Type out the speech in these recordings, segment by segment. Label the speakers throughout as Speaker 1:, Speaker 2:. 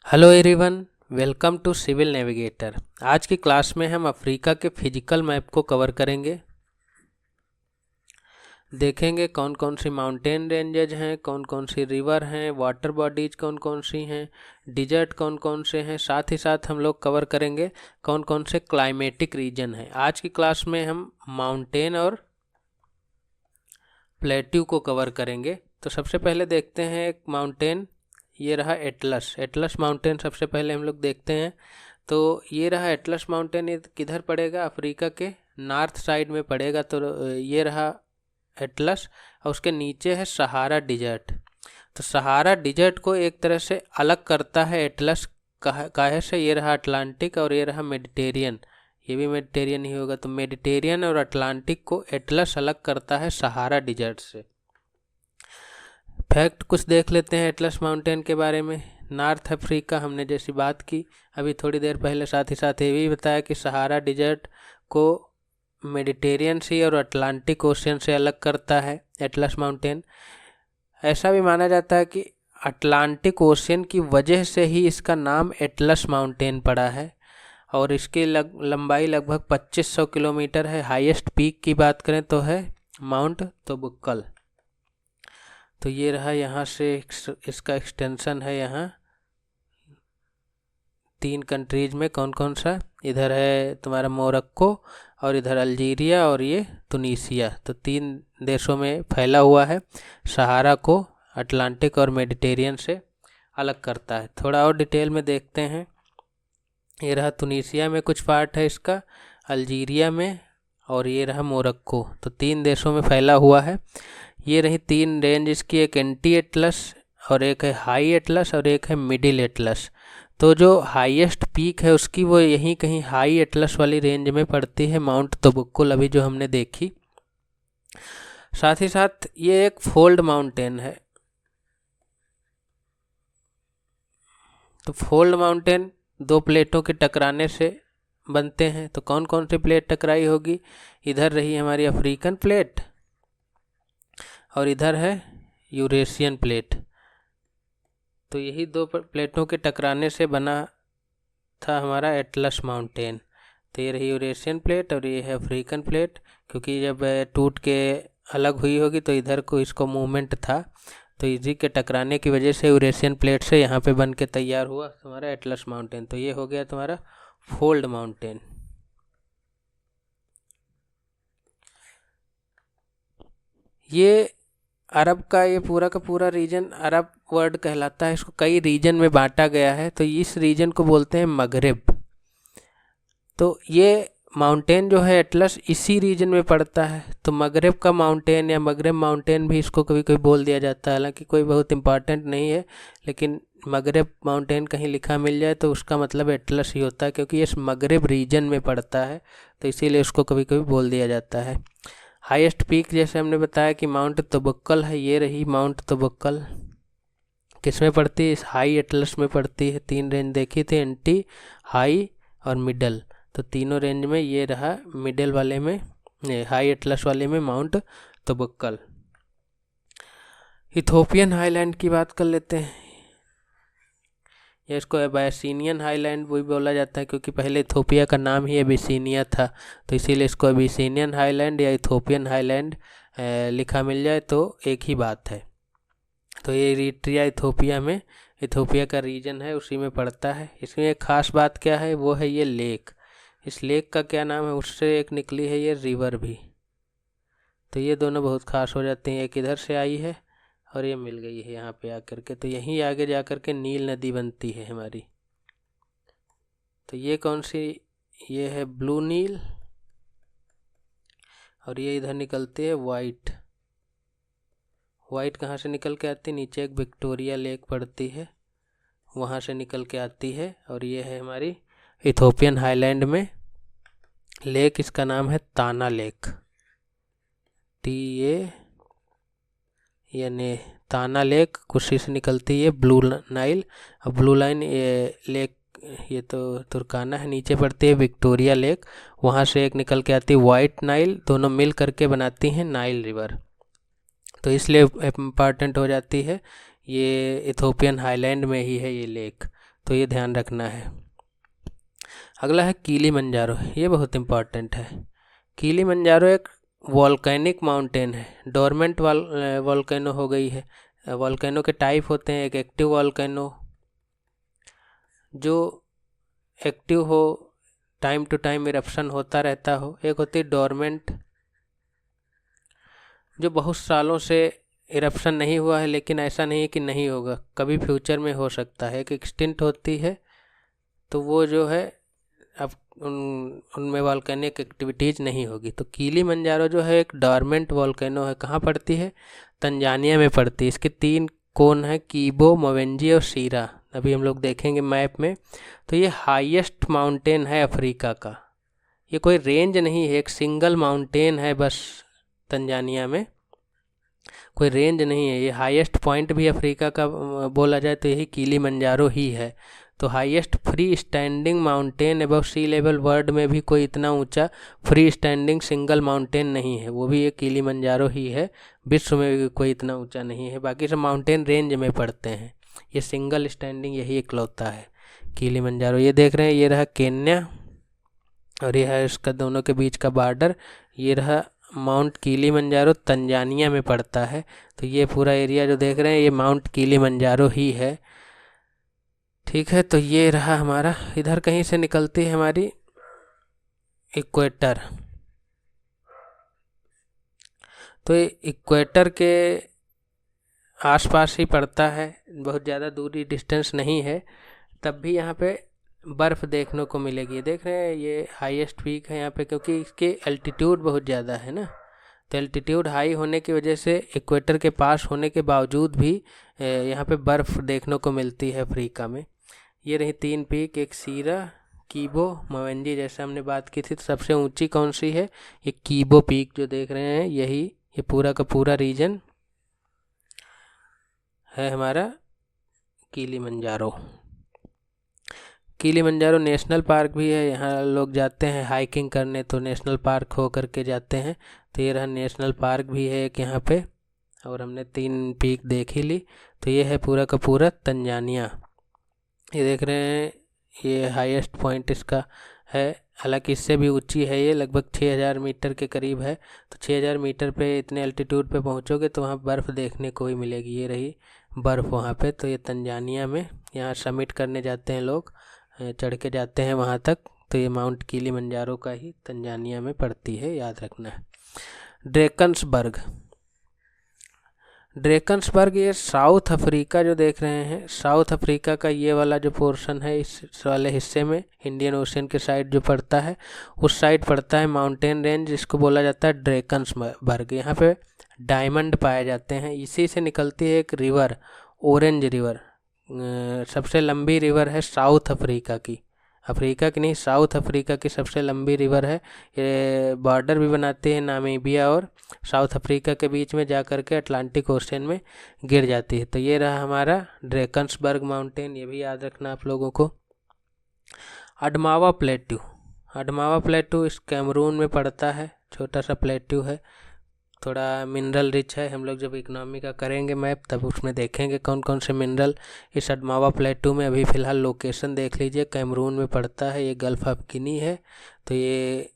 Speaker 1: Hello everyone, welcome to civil navigator. आज की class में हम अफ्रीका के फिजिकल मैप को कवर करेंगे। देखेंगे कौन कौन सी माउंटेन रेंजेज हैं, कौन कौन सी रिवर हैं, वाटर बॉडीज कौन कौन सी हैं, डिजर्ट कौन कौन से हैं। साथ ही साथ हम लोग कवर करेंगे कौन कौन से क्लाइमेटिक रीजन हैं। आज की क्लास में हम माउंटेन और प्लेट्यू को कवर करेंगे। तो सबसे पहले देखते हैं एक माउंटेन, ये रहा एटलस माउंटेन। सबसे पहले हम लोग देखते हैं, तो ये रहा एटलस माउंटेन। ये किधर पड़ेगा? अफ्रीका के नॉर्थ साइड में पड़ेगा। तो ये रहा एटलस और उसके नीचे है सहारा डिजर्ट। तो सहारा डिजर्ट को एक तरह से अलग करता है एटलस काहे से। ये रहा अटलांटिक और ये रहा मेडिटेरियन, ये भी मेडिटेरियन ही होगा। तो मेडिटेरियन और अटलांटिक को एटलस अलग करता है सहारा डिजर्ट से। फैक्ट कुछ देख लेते हैं एटलस माउंटेन के बारे में। नॉर्थ अफ्रीका हमने जैसी बात की अभी थोड़ी देर पहले, साथ ही साथ ये भी बताया कि सहारा डिजर्ट को मेडिटेरियन सी और अटलांटिक ओशियन से अलग करता है एटलस माउंटेन। ऐसा भी माना जाता है कि अटलांटिक ओशियन की वजह से ही इसका नाम एटलस माउंटेन पड़ा है। और इसकी लंबाई लगभग 2500 किलोमीटर है। हाईएस्ट पीक की बात करें तो है माउंट तोबुक्कल। तो ये रहा, यहाँ से इसका एक्सटेंशन है यहाँ 3 कंट्रीज में। कौन कौन सा? इधर है तुम्हारा मोरक्को और इधर अल्जीरिया और ये तुनीसिया। तो 3 देशों में फैला हुआ है। सहारा को अटलांटिक और मेडिटेरियन से अलग करता है। थोड़ा और डिटेल में देखते हैं। ये रहा तुनीसिया में कुछ पार्ट है इसका, अल्जीरिया में, और ये रहा मोरक्को। तो 3 देशों में फैला हुआ है। ये रही 3 रेंज इसकी, एक एंटी एटलस और एक है हाई एटलस और एक है मिडिल एटलस। तो जो हाईएस्ट पीक है उसकी वो यहीं कहीं हाई एटलस वाली रेंज में पड़ती है, माउंट तोबुक्कुल अभी जो हमने देखी। साथ ही साथ ये एक फोल्ड माउंटेन है। तो फोल्ड माउंटेन 2 प्लेटों के टकराने से बनते हैं। तो कौन कौन सी प्लेट टकराई होगी? इधर रही हमारी अफ्रीकन प्लेट और इधर है यूरेशियन प्लेट। तो यही 2 प्लेटों के टकराने से बना था हमारा एटलस माउंटेन। तो ये रही यूरेशियन प्लेट और ये है अफ्रीकन प्लेट। क्योंकि जब टूट के अलग हुई होगी तो इधर को इसको मूवमेंट था, तो इसी के टकराने की वजह से यूरेशियन प्लेट से यहाँ पे बन के तैयार हुआ तुम्हारा एटलस माउंटेन। तो ये हो गया तुम्हारा फोल्ड माउंटेन। ये अरब का ये पूरा का पूरा रीजन अरब वर्ल्ड कहलाता है। इसको कई रीजन में बांटा गया है। तो इस रीजन को बोलते हैं मगरेब। तो ये माउंटेन जो है एटलस इसी रीजन में पड़ता है। तो मगरेब का माउंटेन या मगरेब माउंटेन भी इसको कभी कभी बोल दिया जाता है। हालांकि कोई बहुत इंपॉर्टेंट नहीं है, लेकिन मगरेब माउंटेन कहीं लिखा मिल जाए तो उसका मतलब एटलस ही होता है, क्योंकि ये मगरेब रीजन में पड़ता है। तो इसीलिए उसको कभी कभी बोल दिया जाता है। हाईएस्ट पीक जैसे हमने बताया कि माउंट तोबुक्कल है। ये रही माउंट तोबुक्कल, किस में पड़ती है? इस हाई एटलस में पड़ती है। 3 रेंज देखी थी, एंटी, हाई और मिडल। तो तीनों रेंज में ये रहा मिडल वाले में, हाई एटलस वाले में माउंट तोबुक्कल। इथोपियन हाईलैंड की बात कर लेते हैं। या इसको एबिसिनियन हाईलैंड भी बोला जाता है, क्योंकि पहले इथोपिया का नाम ही एबिसिनिया था। तो इसीलिए इसको एबिसिनियन हाईलैंड या इथोपियन हाईलैंड लिखा मिल जाए तो एक ही बात है। तो ये इरिट्रिया इथोपिया में, इथोपिया का रीजन है, उसी में पड़ता है। इसमें एक ख़ास बात क्या है, वो है ये लेक। इस लेक का क्या नाम है? उससे एक निकली है ये रिवर भी। तो ये दोनों बहुत ख़ास हो जाते हैं। एक इधर से आई है और ये मिल गई है यहाँ पे आकर के। तो यहीं आगे जा कर के नील नदी बनती है हमारी। तो ये कौन सी? ये है ब्लू नील और ये इधर निकलती है वाइट। वाइट कहाँ से निकल के आती है? नीचे एक विक्टोरिया लेक पड़ती है, वहाँ से निकल के आती है। और ये है हमारी इथोपियन हाईलैंड में लेक। इसका नाम है ताना लेक, TA यानी ताना लेक। उसी से निकलती है ब्लू नाइल। अब ब्लू लाइन ये लेक, ये तो तुर्काना है, नीचे पड़ती है विक्टोरिया लेक, वहाँ से एक निकल के आती है वाइट नाइल। दोनों मिल करके बनाती हैं नाइल रिवर। तो इसलिए इम्पॉर्टेंट हो जाती है ये इथोपियन हाईलैंड में ही है ये लेक, तो ये ध्यान रखना है। अगला है किलिमंजारो, ये बहुत इम्पॉर्टेंट है। किलिमंजारो एक वॉल्केनिक माउंटेन है, डोरमेंट वॉल्केनो हो गई है। वॉल्केनो के टाइप होते हैं, एक एक्टिव वॉल्केनो जो एक्टिव हो, टाइम टू टाइम इरप्शन होता रहता हो, एक होती है डोरमेंट जो बहुत सालों से इरप्शन नहीं हुआ है, लेकिन ऐसा नहीं है कि नहीं होगा, कभी फ्यूचर में हो सकता है। एक एक्सटिंक्ट होती है, तो वो जो है अब उनमें वॉल्केनिक एक्टिविटीज़ नहीं होगी। तो किलिमंजारो जो है एक डॉर्मेंट वॉल्केनो है, कहाँ पड़ती है? तंजानिया में पड़ती है। इसके 3 कोन है, कीबो, मोवेंजी और सीरा, अभी हम लोग देखेंगे मैप में। तो ये हाईएस्ट माउंटेन है अफ्रीका का, ये कोई रेंज नहीं है, एक सिंगल माउंटेन है बस तंजानिया में, कोई रेंज नहीं है। ये हाईएस्ट पॉइंट भी अफ्रीका का बोला जाए तो यही किलिमंजारो ही है। तो highest free standing mountain above sea level world में भी कोई इतना ऊंचा फ्री स्टैंडिंग सिंगल माउंटेन नहीं है, वो भी ये किलिमंजारो ही है। विश्व में भी कोई इतना ऊंचा नहीं है, बाकी सब माउंटेन रेंज में पड़ते हैं, ये सिंगल स्टैंडिंग यही इकलौता है किलिमंजारो। ये देख रहे हैं, ये रहा केन्या और ये है इसका दोनों के बीच का बॉर्डर। ये रहा माउंट किलिमंजारो, तंजानिया में पड़ता है। तो ये पूरा एरिया जो देख रहे हैं ये माउंट किलिमंजारो ही है। ठीक है, तो ये रहा हमारा, इधर कहीं से निकलती है हमारी इक्वेटर। तो ये इक्वेटर के आसपास ही पड़ता है, बहुत ज़्यादा दूरी डिस्टेंस नहीं है, तब भी यहाँ पे बर्फ़ देखने को मिलेगी। देख रहे हैं ये हाईएस्ट पीक है यहाँ पे, क्योंकि इसके एल्टीट्यूड बहुत ज़्यादा है ना, तो एल्टीट्यूड हाई होने की वजह से इक्वेटर के पास होने के बावजूद भी यहाँ पे बर्फ़ देखने को मिलती है अफ्रीका में। ये रही 3 पीक, एक सीरा, कीबो, मोवेंजी, जैसे हमने बात की थी। तो सबसे ऊंची कौन सी है? ये कीबो पीक जो देख रहे हैं, यही ये पूरा का पूरा रीजन है हमारा किलिमंजारो। किलिमंजारो नेशनल पार्क भी है, यहाँ लोग जाते हैं हाइकिंग करने, तो नेशनल पार्क हो करके जाते हैं। तो ये रहा नेशनल पार्क भी है एक यहाँ पे, और हमने 3 पीक देख ही ली। तो ये है पूरा का पूरा तंजानिया। ये देख रहे हैं ये हाईएस्ट पॉइंट इसका है, हालांकि इससे भी ऊंची है, ये लगभग 6000 मीटर के करीब है। तो 6000 मीटर पे इतने एल्टीट्यूड पे पहुंचोगे तो वहाँ बर्फ़ देखने को ही मिलेगी। ये रही बर्फ़ वहाँ पे। तो ये तंजानिया में, यहाँ समिट करने जाते हैं लोग, चढ़ के जाते हैं वहाँ तक। तो ये माउंट किलिमंजारो का ही तंजानिया में पड़ती है, याद रखना है। ड्रेकन्सबर्ग, ड्रेकन्सबर्ग ये साउथ अफ्रीका जो देख रहे हैं, साउथ अफ्रीका का ये वाला जो पोर्शन है, इस वाले हिस्से में इंडियन ओशन के साइड जो पड़ता है, उस साइड पड़ता है माउंटेन रेंज, जिसको बोला जाता है ड्रेकन्सबर्ग। यहाँ पे डायमंड पाए जाते हैं, इसी से निकलती है एक रिवर, ऑरेंज रिवर। सबसे लंबी रिवर है साउथ अफ्रीका की, अफ्रीका की नहीं, साउथ अफ्रीका की सबसे लंबी रिवर है। ये बॉर्डर भी बनाती है नामीबिया और साउथ अफ्रीका के बीच में जा कर के अटलांटिक ओशन में गिर जाती है। तो ये रहा हमारा ड्रेकन्सबर्ग माउंटेन, ये भी याद रखना आप लोगों को। अडमावा प्लेट्यू, अडमावा प्लेट्यू इस कैमरून में पड़ता है, छोटा सा प्लेट्यू है, थोड़ा मिनरल रिच है। हम लोग जब इकोनॉमी का करेंगे मैप तब उसमें देखेंगे कौन कौन से मिनरल इस अडमावा प्लेटू में। अभी फ़िलहाल लोकेशन देख लीजिए, कैमरून में पड़ता है, ये गल्फ़ ऑफ गिनी है। तो ये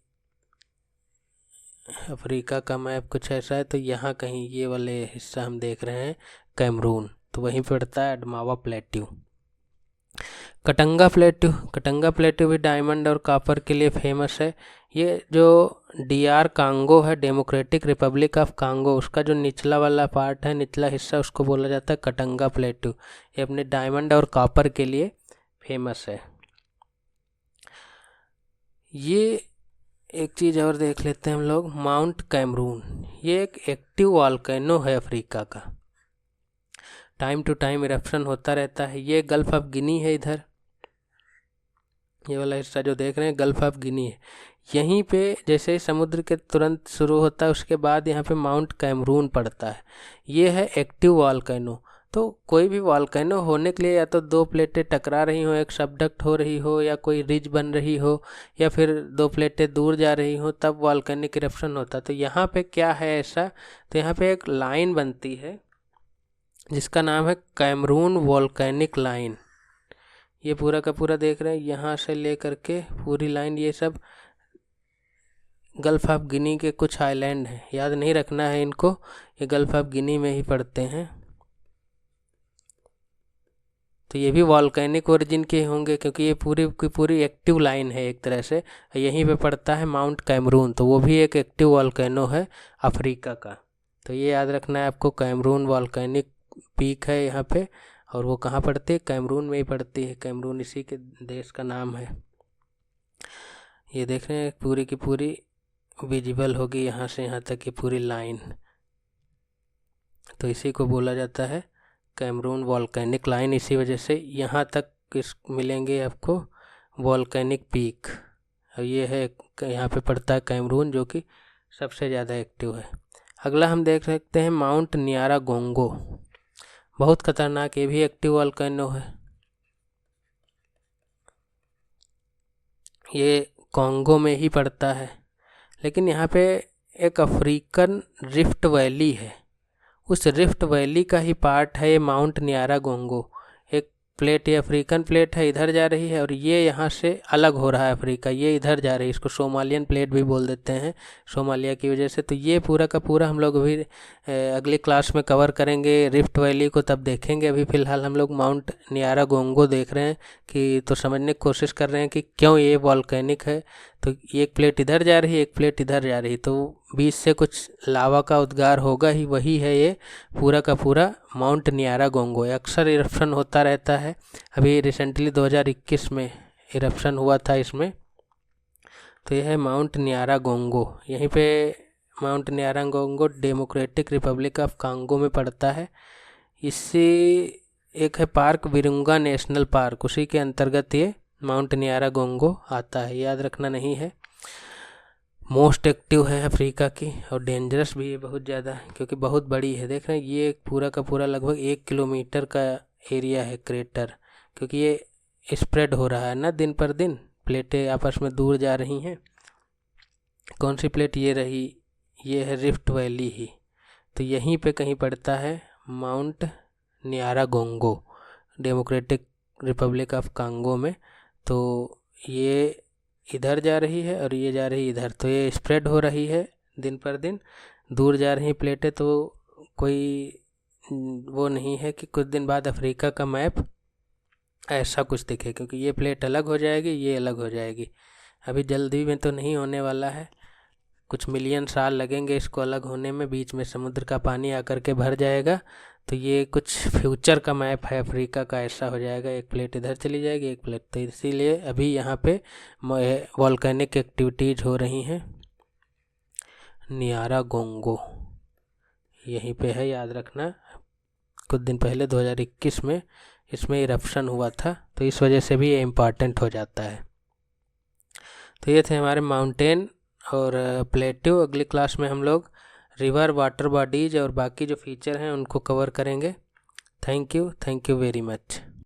Speaker 1: अफ्रीका का मैप कुछ ऐसा है, तो यहाँ कहीं ये वाले हिस्सा हम देख रहे हैं कैमरून, तो वहीं पड़ता है Adamawa plateau. Katanga plateau, Katanga plateau भी डायमंड और कॉपर के लिए फेमस है। ये जो DR कांगो है, डेमोक्रेटिक रिपब्लिक ऑफ कांगो, उसका जो निचला वाला पार्ट है, निचला हिस्सा, उसको बोला जाता है कटंगा प्लेट्यू। ये अपने डायमंड और कॉपर के लिए फेमस है। ये एक चीज़ और देख लेते हैं हम लोग, माउंट कैमरून, ये एक एक्टिव वॉल्केनो है अफ्रीका का, टाइम टू टाइम इरप्शन होता रहता है। ये गल्फ़ ऑफ गिनी है, इधर ये वाला हिस्सा जो देख रहे हैं गल्फ़ ऑफ गिनी है। यहीं पे जैसे ही समुद्र के तुरंत शुरू होता है उसके बाद यहाँ पे माउंट कैमरून पड़ता है। ये है एक्टिव वॉल्केनो। तो कोई भी वॉल्केनो होने के लिए या तो 2 प्लेटें टकरा रही हो, एक सबडक्ट हो रही हो, या कोई रिज बन रही हो, या फिर 2 प्लेटें दूर जा रही हो, तब वॉल्केनिक इरप्शन होता है। तो यहाँ पे क्या है ऐसा, तो यहाँ पे एक लाइन बनती है जिसका नाम है कैमरून वॉल्केनिक लाइन। ये पूरा का पूरा देख रहे हैं, यहाँ से ले करके पूरी लाइन, ये सब गल्फ ऑफ गिनी के कुछ आइलैंड हैं, याद नहीं रखना है इनको, ये गल्फ ऑफ गिनी में ही पड़ते हैं। तो ये भी वॉल्केनिक ओरिजिन के होंगे, क्योंकि ये पूरी की पूरी एक्टिव लाइन है एक तरह से। यहीं पे पड़ता है माउंट कैमरून, तो वो भी एक एक्टिव वॉल्केनो है अफ्रीका का। तो ये याद रखना है आपको, कैमरून वॉल्केनिक पीक है यहाँ पे, और वो कहाँ पड़ती है, कैमरून में ही पड़ती है। कैमरून इसी के देश का नाम है। ये देख रहे हैं पूरी की पूरी विजिबल होगी यहाँ से यहाँ तक की पूरी लाइन, तो इसी को बोला जाता है कैमरून वॉल्केनिक लाइन। इसी वजह से यहाँ तक इस मिलेंगे आपको वॉल्केनिक पीक। और ये है यहाँ पे पड़ता है कैमरून, जो कि सबसे ज़्यादा एक्टिव है। अगला हम देख सकते हैं माउंट न्यारागोंगो, बहुत खतरनाक, ये भी एक्टिव वॉल्केनो है। ये कॉन्गो में ही पड़ता है, लेकिन यहाँ पे एक अफ्रीकन रिफ्ट वैली है, उस रिफ्ट वैली का ही पार्ट है ये माउंट न्यारागोंगो। एक प्लेट, ये अफ्रीकन प्लेट है, इधर जा रही है, और ये यहाँ से अलग हो रहा है अफ्रीका, ये इधर जा रही है। इसको सोमालियन प्लेट भी बोल देते हैं, सोमालिया की वजह से। तो ये पूरा का पूरा हम लोग अभी अगली क्लास में कवर करेंगे रिफ्ट वैली को, तब देखेंगे। अभी फ़िलहाल हम लोग माउंट न्यारागोंगो देख रहे हैं कि, तो समझने की कोशिश कर रहे हैं कि क्यों ये वॉल्केनिक है। तो एक प्लेट इधर जा रही है, एक प्लेट इधर जा रही है, तो बीच से कुछ लावा का उद्गार होगा ही, वही है ये पूरा का पूरा माउंट न्यारागोंगो। अक्सर इरप्शन होता रहता है, अभी रिसेंटली 2021 में इरप्शन हुआ था इसमें। तो यह है माउंट न्यारागोंगो। यहीं पे mount न्यारागोंगो democratic Republic of Congo में पड़ता है। इससे एक है पार्क विरुंगा नेशनल पार्क, उसी के अंतर्गत ये माउंट न्यारागोंगो आता है, याद रखना नहीं है। मोस्ट एक्टिव है अफ्रीका की, और डेंजरस भी है बहुत ज़्यादा, क्योंकि बहुत बड़ी है। देख रहे हैं ये पूरा का पूरा लगभग 1 किलोमीटर का एरिया है क्रेटर, क्योंकि ये स्प्रेड हो रहा है ना दिन पर दिन, प्लेटें आपस में दूर जा रही हैं। कौन सी प्लेट, ये रही, ये है रिफ्ट वैली ही। तो यहीं पे कहीं पड़ता है mount न्यारागोंगो democratic Republic of Congo में। तो ये इधर जा रही है और ये जा रही है इधर, तो ये स्प्रेड हो रही है दिन पर दिन, दूर जा रही प्लेटें। तो कोई वो नहीं है कि कुछ दिन बाद अफ्रीका का मैप ऐसा कुछ दिखे, क्योंकि ये प्लेट अलग हो जाएगी, ये अलग हो जाएगी। अभी जल्दी में तो नहीं होने वाला है, कुछ मिलियन साल लगेंगे इसको अलग होने में, बीच में समुद्र का पानी आकर के भर जाएगा। तो ये कुछ फ्यूचर का मैप है अफ्रीका का, ऐसा हो जाएगा, एक प्लेट इधर चली जाएगी, एक प्लेट। तो इसीलिए अभी यहाँ पे वॉल्केनिक एक्टिविटीज़ हो रही हैं। न्यारागोंगो यहीं पे है, याद रखना। कुछ दिन पहले 2021 में इसमें इरप्शन हुआ था, तो इस वजह से भी ये इम्पॉर्टेंट हो जाता है। तो ये थे हमारे माउंटेन और प्लेट्यू। अगली क्लास में हम लोग रिवर, वाटर बॉडीज और बाकी जो फीचर हैं उनको कवर करेंगे। Thank you very much.